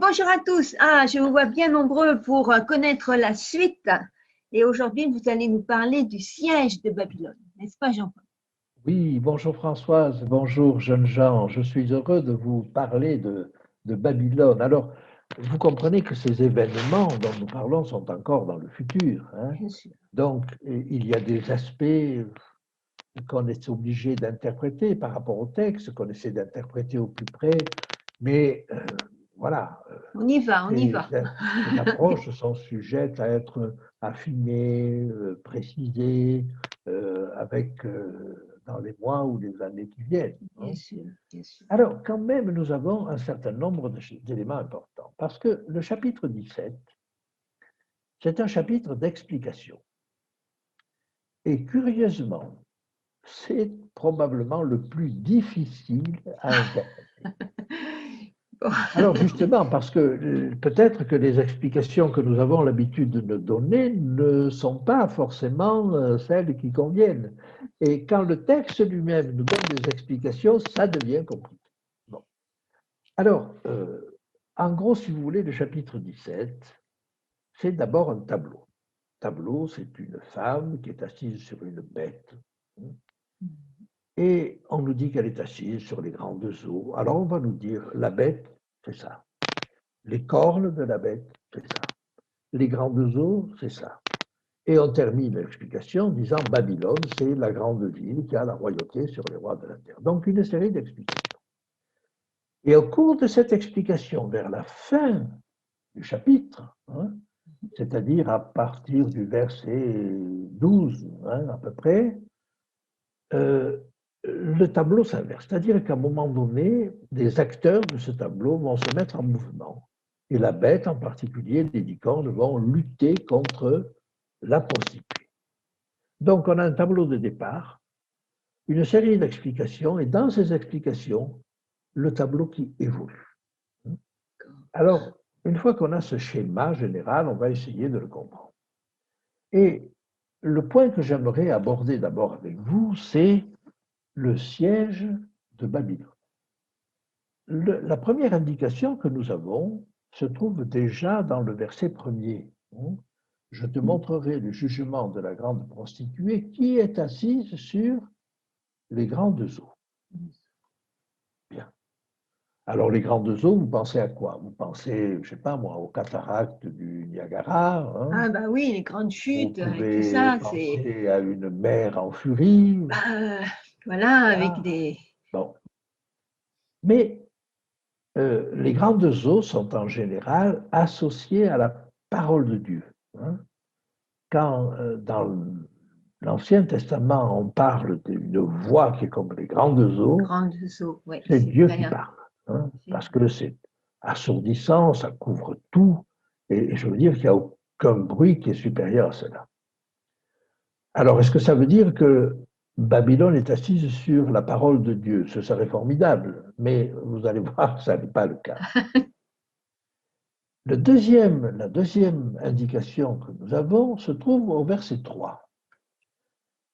Bonjour à tous. Je vous vois bien nombreux pour connaître la suite. Et aujourd'hui, vous allez nous parler du siège de Babylone. N'est-ce pas, Jean-Paul? Oui, bonjour Françoise, bonjour jeunes gens. Je suis heureux de vous parler de Babylone. Alors, vous comprenez que ces événements dont nous parlons sont encore dans le futur, hein. Bien sûr. Donc, il y a des aspects qu'on est obligé d'interpréter par rapport au texte, qu'on essaie d'interpréter au plus près, mais voilà. On y va, on y va. Ces approches sont sujettes à être affinées, précisées, dans les mois ou les années qui viennent. Bien sûr, bien sûr. Alors, quand même, nous avons un certain nombre d'éléments importants, parce que le chapitre 17, c'est un chapitre d'explication. Et curieusement, c'est probablement le plus difficile à interpréter. Alors justement, parce que peut-être que les explications que nous avons l'habitude de nous donner ne sont pas forcément celles qui conviennent. Et quand le texte lui-même nous donne des explications, ça devient compliqué. Bon. Alors, en gros, si vous voulez, le chapitre 17, c'est d'abord un tableau. Tableau, c'est une femme qui est assise sur une bête. Et on nous dit qu'elle est assise sur les grandes eaux. Alors on va nous dire, la bête, c'est ça. Les cornes de la bête, c'est ça. Les grandes eaux, c'est ça. Et on termine l'explication en disant Babylone, c'est la grande ville qui a la royauté sur les rois de la terre. Donc une série d'explications. Et au cours de cette explication, vers la fin du chapitre, c'est-à-dire à partir du verset 12 à peu près, le tableau s'inverse. C'est-à-dire qu'à un moment donné, des acteurs de ce tableau vont se mettre en mouvement. Et la bête, en particulier, les licornes, vont lutter contre la prostituée. Donc, on a un tableau de départ, une série d'explications, et dans ces explications, le tableau qui évolue. Alors, une fois qu'on a ce schéma général, on va essayer de le comprendre. Et le point que j'aimerais aborder d'abord avec vous, c'est le siège de Babylone. La première indication que nous avons se trouve déjà dans le verset premier. Je te montrerai le jugement de la grande prostituée qui est assise sur les grandes eaux. Bien. Alors, les grandes eaux, vous pensez à quoi? Vous pensez, je ne sais pas moi, aux cataractes du Niagara. Ah bah oui, les grandes Vous chutes et tout pouvez ça, c'est... penser à une mer en furie. voilà, avec des... Bon. Mais les grandes eaux sont en général associées à la parole de Dieu. Quand dans l'Ancien Testament, on parle d'une voix qui est comme les grandes eaux, ouais, c'est Dieu qui vrai, parle. Parce que c'est assourdissant, ça couvre tout, et je veux dire qu'il n'y a aucun bruit qui est supérieur à cela. Alors, est-ce que ça veut dire que Babylone est assise sur la parole de Dieu? Ce serait formidable, mais vous allez voir, ça n'est pas le cas. La deuxième indication que nous avons se trouve au verset 3.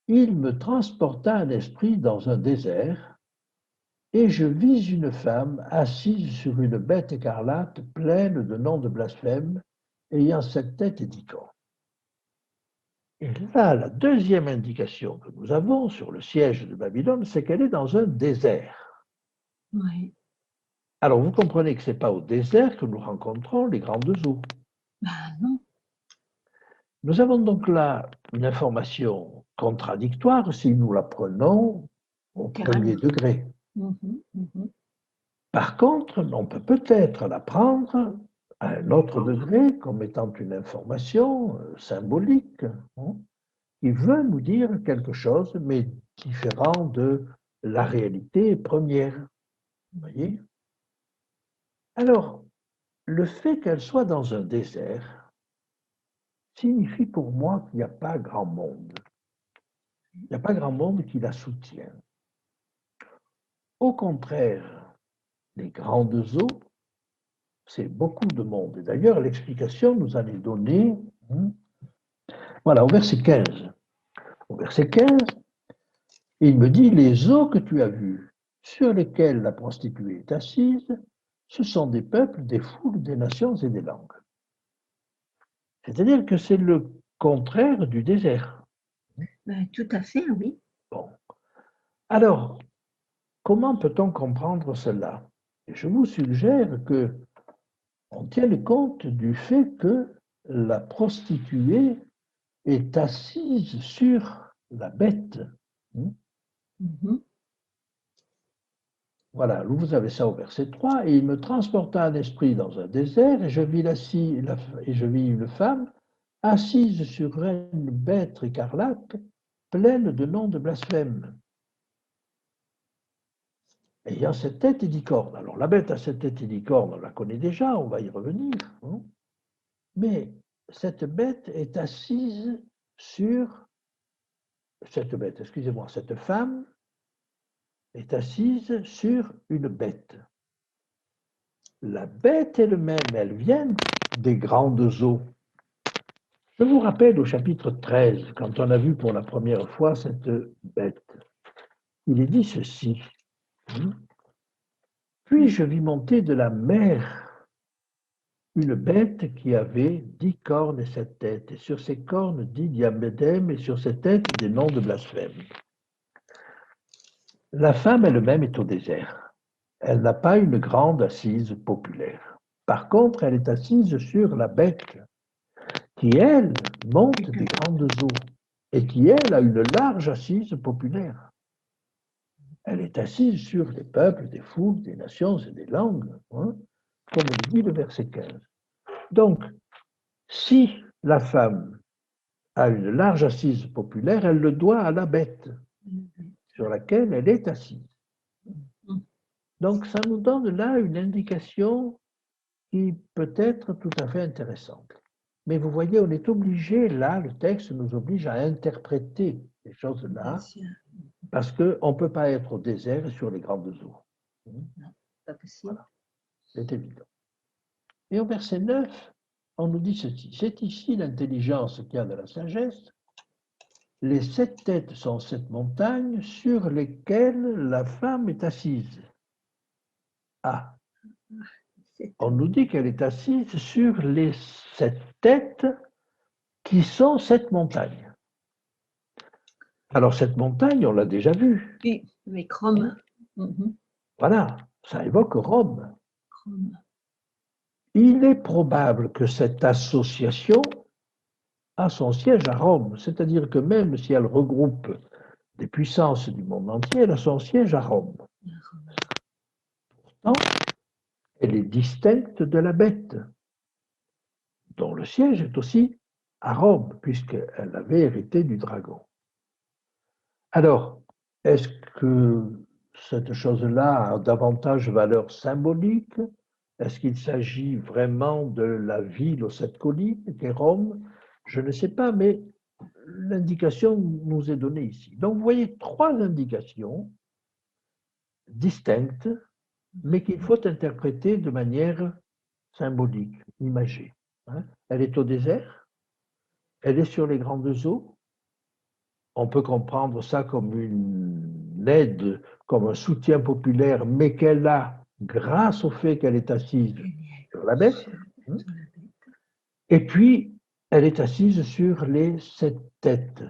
Il me transporta un esprit dans un désert, et je vis une femme assise sur une bête écarlate pleine de noms de blasphème, ayant 7 têtes et 10 cornes. Et là, la deuxième indication que nous avons sur le siège de Babylone, c'est qu'elle est dans un désert. Oui. Alors, vous comprenez que ce n'est pas au désert que nous rencontrons les grandes eaux. Non. Nous avons donc là une information contradictoire si nous la prenons au premier degré. Par contre, on peut peut-être la prendre à un autre degré comme étant une information symbolique qui veut nous dire quelque chose, mais différent de la réalité première. Vous voyez? Alors, le fait qu'elle soit dans un désert signifie pour moi qu'il n'y a pas grand monde. Il n'y a pas grand monde qui la soutient. Au contraire, les grandes eaux, c'est beaucoup de monde. Et d'ailleurs, l'explication nous en est donnée, voilà, au verset 15. Au verset 15, il me dit, les eaux que tu as vues, sur lesquelles la prostituée est assise, ce sont des peuples, des foules, des nations et des langues. C'est-à-dire que c'est le contraire du désert. Tout à fait, oui. Bon. Alors, comment peut-on comprendre cela? Je vous suggère que on tienne compte du fait que la prostituée est assise sur la bête. Voilà, vous avez ça au verset 3. Et il me transporta un esprit dans un désert, et je vis une femme assise sur une bête écarlate, pleine de noms de blasphème, ayant cette tête et 10 cornes. Alors la bête à cette tête et 10 cornes, on la connaît déjà, on va y revenir. Mais cette bête est assise sur cette femme est assise sur une bête. La bête elle-même, elle vient des grandes eaux. Je vous rappelle au chapitre 13, quand on a vu pour la première fois cette bête, il est dit ceci. Puis je vis monter de la mer une bête qui avait 10 cornes et 7 têtes, et sur ses cornes 10 diadèmes, et sur ses têtes des noms de blasphème. La femme elle-même est au désert. Elle n'a pas une grande assise populaire. Par contre, elle est assise sur la bête, qui, elle, monte des grandes eaux, et qui, elle, a une large assise populaire. Elle est assise sur des peuples, des foules, des nations et des langues, comme le dit le verset 15. Donc, si la femme a une large assise populaire, elle le doit à la bête sur laquelle elle est assise. Donc, ça nous donne là une indication qui peut être tout à fait intéressante. Mais vous voyez, on est obligé, là, le texte nous oblige à interpréter ces choses-là, parce qu'on ne peut pas être au désert et sur les grandes eaux. Non, pas possible. Voilà. C'est évident. Et au verset 9, on nous dit ceci. C'est ici l'intelligence qu'il y a de la sagesse. Les 7 têtes sont 7 montagnes sur lesquelles la femme est assise. Ah, on nous dit qu'elle est assise sur les 7 têtes qui sont 7 montagnes. Alors, cette montagne, on l'a déjà vue. Oui, avec Rome. Voilà, ça évoque Rome. Il est probable que cette association a son siège à Rome, c'est-à-dire que même si elle regroupe des puissances du monde entier, elle a son siège à Rome. Pourtant, elle est distincte de la bête, dont le siège est aussi à Rome, puisqu'elle avait hérité du dragon. Alors, est-ce que cette chose-là a davantage valeur symbolique? Est-ce qu'il s'agit vraiment de la ville aux 7 collines, qu'est Rome? Je ne sais pas, mais l'indication nous est donnée ici. Donc, vous voyez 3 indications distinctes, mais qu'il faut interpréter de manière symbolique, imagée. Elle est au désert, elle est sur les grandes eaux. On peut comprendre ça comme une aide, comme un soutien populaire, mais qu'elle a grâce au fait qu'elle est assise sur la bête. Et puis, elle est assise sur les 7 têtes.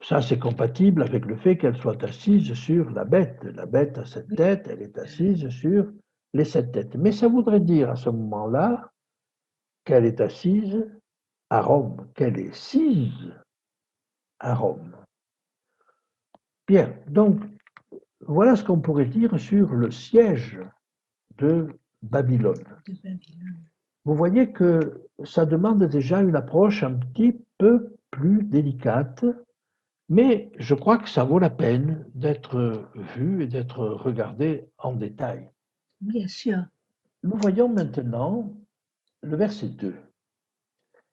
Ça, c'est compatible avec le fait qu'elle soit assise sur la bête. La bête a 7 têtes, elle est assise sur les 7 têtes. Mais ça voudrait dire à ce moment-là qu'elle est assise à Rome, qu'elle est sise à Rome. Bien, donc, voilà ce qu'on pourrait dire sur le siège de Babylone. Vous voyez que ça demande déjà une approche un petit peu plus délicate, mais je crois que ça vaut la peine d'être vu et d'être regardé en détail. Bien sûr. Nous voyons maintenant le verset 2.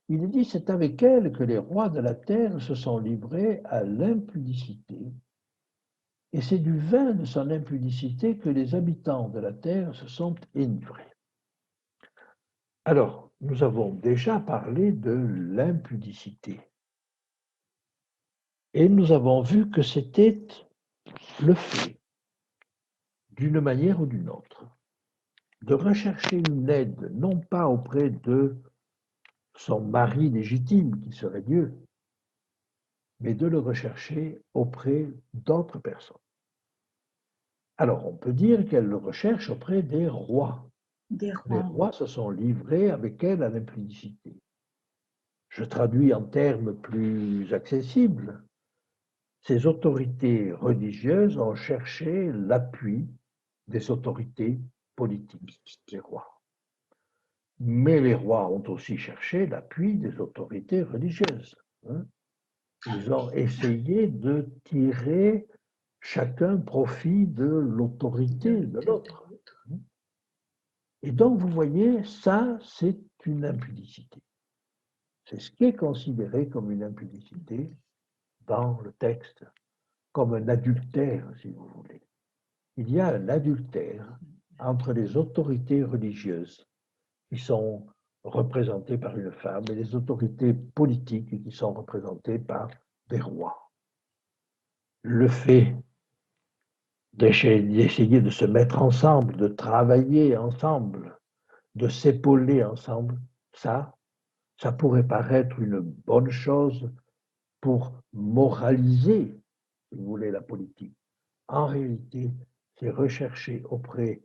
Il dit, c'est avec elle que les rois de la terre se sont livrés à l'impudicité, et c'est du vin de son impudicité que les habitants de la terre se sont enivrés. Alors, nous avons déjà parlé de l'impudicité. Et nous avons vu que c'était le fait, d'une manière ou d'une autre, de rechercher une aide, non pas auprès de son mari légitime, qui serait Dieu, mais de le rechercher auprès d'autres personnes. Alors, on peut dire qu'elle le recherche auprès des rois. Des Les rois. rois se sont livrés avec elle à l'impudicité. Je traduis en termes plus accessibles. Ces autorités religieuses ont cherché l'appui des autorités politiques, les rois. Mais les rois ont aussi cherché l'appui des autorités religieuses. Ils ont essayé de tirer chacun profit de l'autorité de l'autre. Et donc, vous voyez, ça, c'est une impudicité. C'est ce qui est considéré comme une impudicité dans le texte, comme un adultère, si vous voulez. Il y a un adultère entre les autorités religieuses qui sont représentées par une femme et les autorités politiques qui sont représentées par des rois. Le fait d'essayer de se mettre ensemble, de travailler ensemble, de s'épauler ensemble, ça pourrait paraître une bonne chose pour moraliser, si vous voulez, la politique. En réalité, c'est rechercher auprès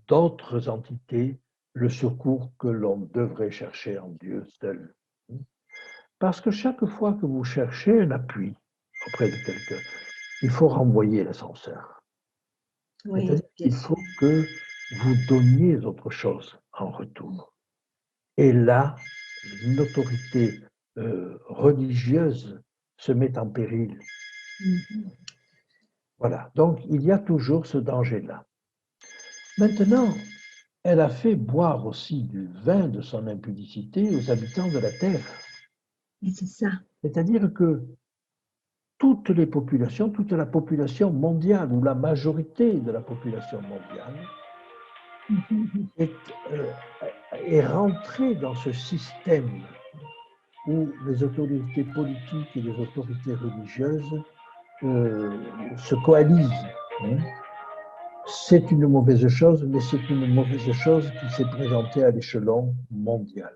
d'autres entités le secours que l'on devrait chercher en Dieu seul. Parce que chaque fois que vous cherchez un appui auprès de quelqu'un, il faut renvoyer l'ascenseur. Oui, C'est-à-dire bien qu'il sûr. faut que vous donniez autre chose en retour. Et là, une autorité religieuse se met en péril. Voilà, donc il y a toujours ce danger-là. Maintenant, elle a fait boire aussi du vin de son impudicité aux habitants de la terre. Et c'est ça. C'est-à-dire que toutes les populations, toute la population mondiale, ou la majorité de la population mondiale, est rentrée dans ce système où les autorités politiques et les autorités religieuses se coalisent. C'est une mauvaise chose, mais c'est une mauvaise chose qui s'est présentée à l'échelon mondial.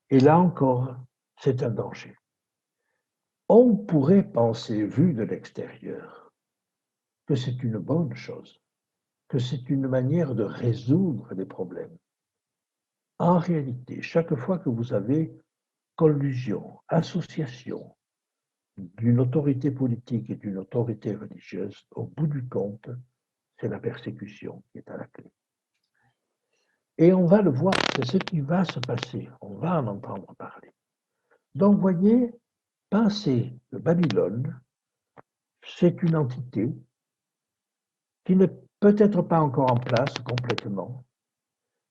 Et là encore, c'est un danger. On pourrait penser, vu de l'extérieur, que c'est une bonne chose, que c'est une manière de résoudre les problèmes. En réalité, chaque fois que vous avez collusion, association d'une autorité politique et d'une autorité religieuse, au bout du compte, c'est la persécution qui est à la clé. Et on va le voir, c'est ce qui va se passer, on va en entendre parler. Donc, voyez, pensez que Babylone, c'est une entité qui n'est peut-être pas encore en place complètement,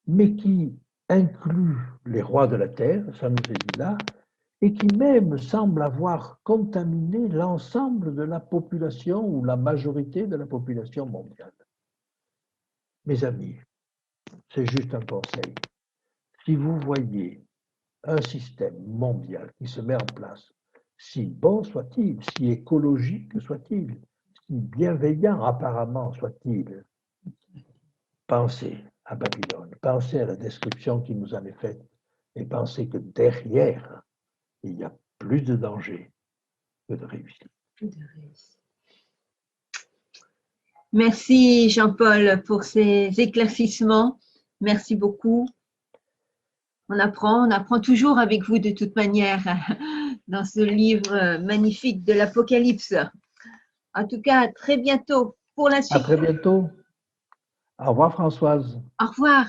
mais qui inclut les rois de la terre, ça nous est dit là, et qui même semble avoir contaminé l'ensemble de la population ou la majorité de la population mondiale. Mes amis, c'est juste un conseil. Si vous voyez un système mondial qui se met en place, si bon soit-il, si écologique soit-il, si bienveillant apparemment soit-il, pensez à Babylone, pensez à la description qui nous en est faite et pensez que derrière, il y a plus de danger que de réussite. Merci Jean-Paul pour ces éclaircissements. Merci beaucoup. On apprend toujours avec vous de toute manière dans ce livre magnifique de l'Apocalypse. En tout cas, à très bientôt pour la suite. À très bientôt. Au revoir Françoise. Au revoir.